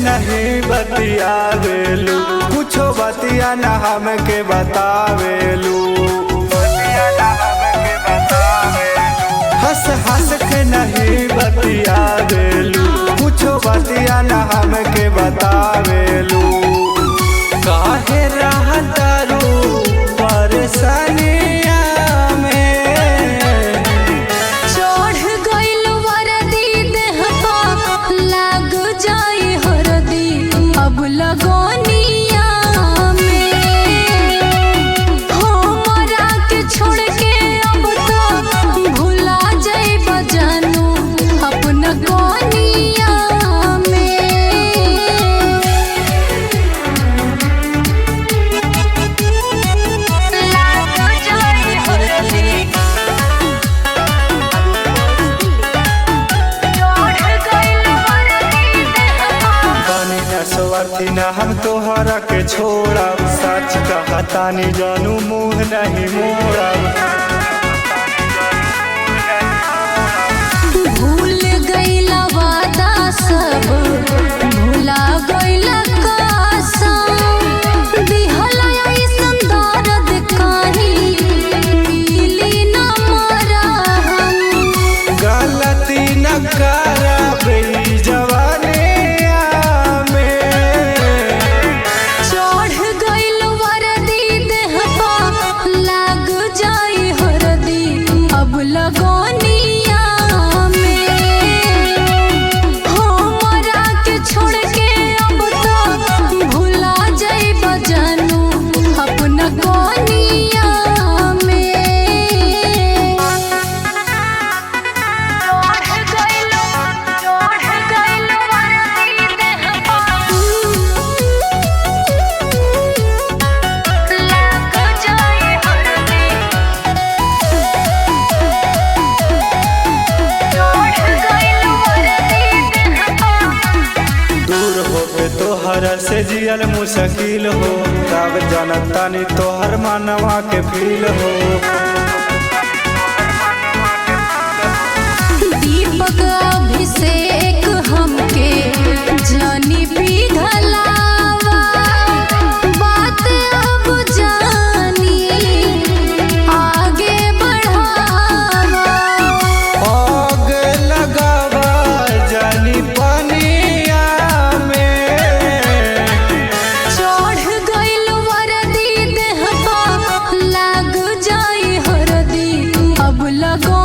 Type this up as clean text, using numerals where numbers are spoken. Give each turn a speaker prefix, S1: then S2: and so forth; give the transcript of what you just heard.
S1: नहीं बतियावेलू, कुछो बतिया न हमके बतावेलू। हंस हंस के नहीं बतियावेलू, कुछो बतिया न हमके बतावेलू। काहे रहतारू परेशानिया में,
S2: चढ़ गइल वरदी देह पा लाग जाई हरदी अब लगोनिया में। हमरा के छोड़ के अब तो भुला जाइब जानू अपना कोनिया में। लाग जाई हरदी
S1: बनी न स्वार्थी न हम तोहरा के छोड़ब, सच कहतानी जानू मुँह नहीं मोड़ब।
S2: भूल गइला वादा सब भुला गइला कसम, दिहला अइसन दर्द काहे मिली न मरहम।
S1: गलती न करबे जवानिया में,
S2: चढ़ गइल वरदी देह पा लाग जाई हरदी अब लगोनिया में। हमरा के छोड़ के अब तो भुला जाइब जानू अपना कोनिया में। चढ़ गइल वरदी देह पा लाग जाई हरदी। चढ़ गइल वरदी देह पा
S1: दूर होके तोहरा से जियल मुश्किल हो, तब जनतानी तोहर मनवा के फील हो।
S2: दीपक अभिषेक हमके जानी पिघलावा, बात अब जानी आगे बढ़ावा।
S1: आग लगावा जानी पानिया में,
S2: चढ़ गइल वरदी देह पा लाग जाई हरदी अब लगो